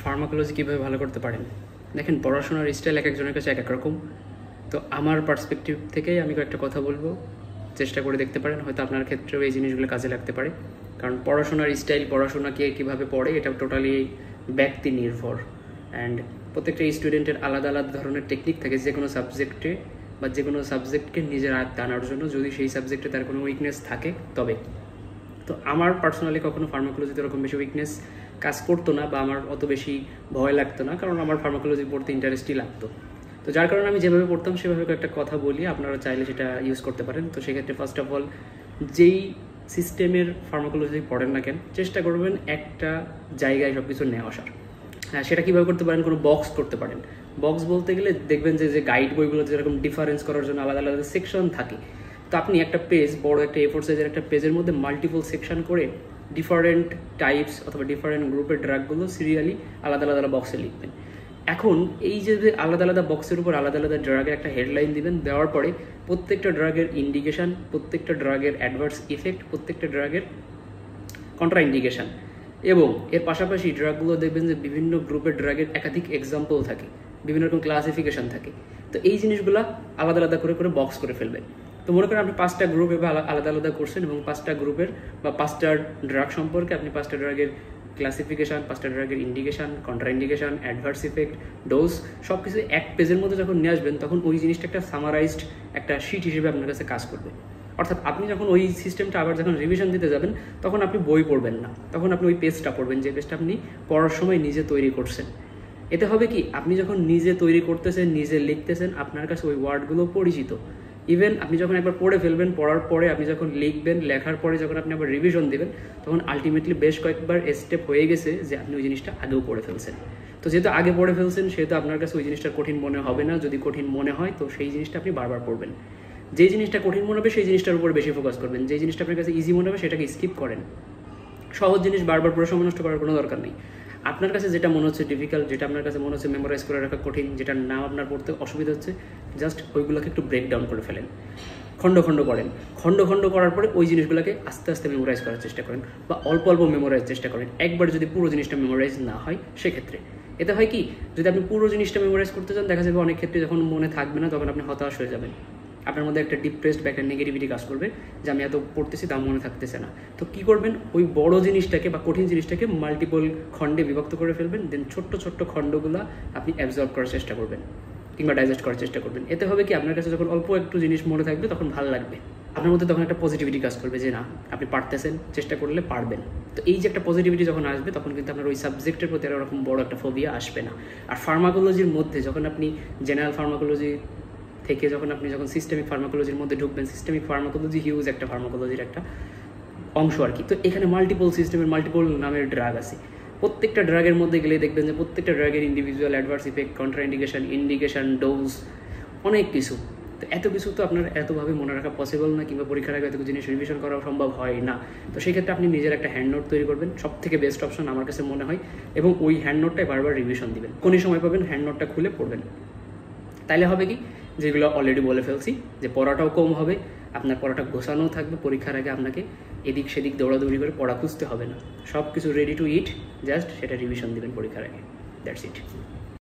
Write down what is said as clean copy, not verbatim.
Pharmacology কীভাবে ভালো করতে পারেন। দেখেন, পড়াশোনার স্টাইল এক একজনের কাছে এক এক রকম। তো আমার পার্সপেক্টিভ থেকেই আমি কয়েকটা কথা বলবো, চেষ্টা করে দেখতে পারেন, হয়তো আপনার ক্ষেত্রেও এই জিনিসগুলো কাজে লাগতে পারে। কারণ পড়াশোনার স্টাইল, পড়াশোনা কে কীভাবে পড়ে, এটা টোটালি ব্যক্তি নির্ভর। অ্যান্ড প্রত্যেকটা স্টুডেন্টের আলাদা আলাদা ধরনের টেকনিক থাকে যে কোনো সাবজেক্টে বা যে কোনো সাবজেক্টকে নিজের আয়ত্তে আনার জন্য, যদি সেই সাবজেক্টে তার কোনো উইকনেস থাকে তবে। তো আমার পার্সোনালি কখনো ফার্মাকোলজিতে এরকম বেশি উইকনেস কাজ করতো না, বা আমার অত বেশি ভয় লাগতো না, কারণ আমার ফার্মাকোলজি পড়তে ইন্টারেস্টই লাগতো। তো যার কারণে আমি যেভাবে পড়তাম সেভাবে একটা কথা বলি, আপনারা চাইলে সেটা ইউজ করতে পারেন। তো সেক্ষেত্রে ফার্স্ট অফ অল, যেই সিস্টেমের ফার্মাকোলজি পড়েন না কেন, চেষ্টা করবেন একটা জায়গায় সব কিছু নিয়ে আসার। হ্যাঁ, সেটা কীভাবে করতে পারেন, কোনো বক্স করতে পারেন। বক্স বলতে গেলে দেখবেন যে গাইড বইগুলো যেরকম ডিফারেন্স করার জন্য আলাদা আলাদা সেকশন থাকে, তো আপনি একটা পেজ, বড় একটা A4 সাইজের একটা পেজের মধ্যে মাল্টিপল সেকশন করে ডিফারেন্ট টাইপস অথবা ডিফারেন্ট গ্রুপের ড্রাগগুলো সিরিয়ালি আলাদা আলাদা বক্সে লিখবেন। এখন এই যে আলাদা আলাদা বক্সের উপর আলাদা আলাদা ড্রাগের একটা হেডলাইন দিবেন, দেওয়ার পরে প্রত্যেকটা ড্রাগের ইন্ডিকেশন, প্রত্যেকটা ড্রাগের অ্যাডভার্স ইফেক্ট, প্রত্যেকটা ড্রাগের কন্ট্রা ইন্ডিকেশন, এবং এর পাশাপাশি ড্রাগগুলো দেখবেন যে বিভিন্ন গ্রুপের ড্রাগের একাধিক এক্সাম্পল থাকে, বিভিন্ন রকম ক্লাসিফিকেশন থাকে। তো এই জিনিসগুলো আলাদা আলাদা করে করে বক্স করে ফেলবেন। তো মনে করেন আপনি 5টা গ্রুপ এবার আলাদা আলাদা করছেন, এবং 5টা গ্রুপের বা 5টা ড্রাগ সম্পর্কে আপনি 5টা ড্রাগের ক্লাসিফিকেশন, 5টা ড্রাগের indication, contraindication, adverse effect, dose সব কিছু এক পেজের মধ্যে যখন নিয়ে আসবেন, তখন ওই জিনিসটা একটা সামারাইজড একটা শিট হিসেবে আপনার কাছে কাজ করবে। অর্থাৎ আপনি যখন ওই সিস্টেমটা আবার যখন রিভিশন দিতে যাবেন, তখন আপনি বই পড়বেন না, তখন আপনি ওই পেজটা পড়বেন, যে পেজটা আপনি পড়ার সময় নিজে তৈরি করছেন। এতে হবে কি, আপনি যখন নিজে তৈরি করতেছেন, নিজে লিখতেছেন, আপনার কাছে ওই ওয়ার্ডগুলো পরিচিত। ইভেন আপনি যখন একবার পড়ে ফেলবেন, পড়ার পরে আপনি যখন লিখবেন, লেখার পরে যখন আপনি আবার রিভিশন দেবেন, তখন আলটিমেটলি বেশ কয়েকবার স্টেপ হয়ে গেছে যে আপনি ওই জিনিসটা আগেও পড়ে ফেলছেন। তো যেহেতু আগে পড়ে ফেলছেন, সেহেতু আপনার কাছে ওই জিনিসটা কঠিন মনে হবে না। যদি কঠিন মনে হয়, তো সেই জিনিসটা আপনি বারবার পড়বেন। যে জিনিসটা কঠিন মনে হবে সেই জিনিসটার উপর বেশি ফোকাস করবেন। যে জিনিসটা আপনার কাছে ইজি মনে হবে সেটাকে স্কিপ করেন। সহজ জিনিস বারবার পড়ে সময় নষ্ট করার কোনো দরকার নেই। আপনার কাছে যেটা মনে হচ্ছে ডিফিকাল্ট, যেটা আপনার কাছে মনে হচ্ছে মেমোরাইজ করে রাখা কঠিন, যেটার নাম আপনার পড়তে অসুবিধা হচ্ছে, জাস্ট ওইগুলোকে একটু ব্রেক ডাউন করে ফেলেন, খণ্ড খণ্ড করেন। খণ্ড খণ্ড করার পরে ওই জিনিসগুলোকে আস্তে আস্তে মেমোরাইজ করার চেষ্টা করেন, বা অল্প অল্প মেমোরাইজ চেষ্টা করেন। একবার যদি পুরো জিনিসটা মেমোরাইজ না হয়, সেক্ষেত্রে এতে হয় কি, যদি আপনি পুরো জিনিসটা মেমোরাইজ করতে চান, দেখা যাবে অনেক ক্ষেত্রে যখন মনে থাকবে না, তখন আপনি হতাশ হয়ে যাবেন। আপনার মধ্যে একটা ডিপ্রেসড বা একটা নেগেটিভিটি কাজ করবে, যে আমি এত পড়তেছি তা মনে থাকতেছে না। তো কী করবেন, ওই বড় জিনিসটাকে বা কঠিন জিনিসটাকে মাল্টিপল খণ্ডে বিভক্ত করে ফেলবেন। দেন ছোট্ট ছোট্ট খণ্ডগুলো আপনি অ্যাবজর্ব করার চেষ্টা করবেন, কিংবা ডাইজেস্ট করার চেষ্টা করবেন। এতে হবে কি, আপনার কাছে যখন অল্প একটু জিনিস মনে থাকবে, তখন ভালো লাগবে, আপনার মধ্যে তখন একটা পজিটিভিটি কাজ করবে, যে না, আপনি পারতেছেন, চেষ্টা করলে পারবেন। তো এই যে একটা পজিটিভিটি যখন আসবে, তখন কিন্তু আপনার ওই সাবজেক্টের প্রতি এরকম বড় একটা ফোবিয়া আসবে না। আর ফার্মাকোলজির মধ্যে যখন আপনি জেনারেল ফার্মাকোলজি থেকে যখন সিস্টেমিক ফার্মাকোলজির মধ্যে ঢুকবেন, সিস্টেমিক ফার্মাকোলজি হিউজ একটা ফার্মাকোলজির একটা অংশ আর কি। তো এখানে মাল্টিপল সিস্টেমের মাল্টিপল নামের ড্রাগ আছে। প্রত্যেকটা ড্রাগের মধ্যে গেলে দেখবেন যে প্রত্যেকটা ড্রাগের individual adverse effect, contraindication, dose, অনেক কিছু। তো এত কিছু তো আপনার এতভাবে মনে রাখা পসিবল না, কিংবা পরীক্ষার আগে এত জিনিস রিভিশন করা সম্ভব হয় না। তো সেই ক্ষেত্রে আপনি নিজের একটা হ্যান্ড নোট তৈরি করবেন, সব থেকে বেস্ট অপশন আমার কাছে মনে হয়। এবং ওই হ্যান্ড নোটটাই বারবার রিভিশন দিবেন, কোনই সময় পাবেন হ্যান্ড নোটটা খুলে পড়বেন। তাইলে হবে কি, যেগুলো অলরেডি বলে ফেলছি, যে পড়াটাও কম হবে, আপনার পড়াটা গোছানোও থাকবে। পরীক্ষার আগে আপনাকে এদিক সেদিক দৌড়াদৌড়ি করে পড়া খুঁজতে হবে না, সব কিছু রেডি টু ইট, জাস্ট সেটা রিভিশন দেবেন পরীক্ষার আগে। That's it.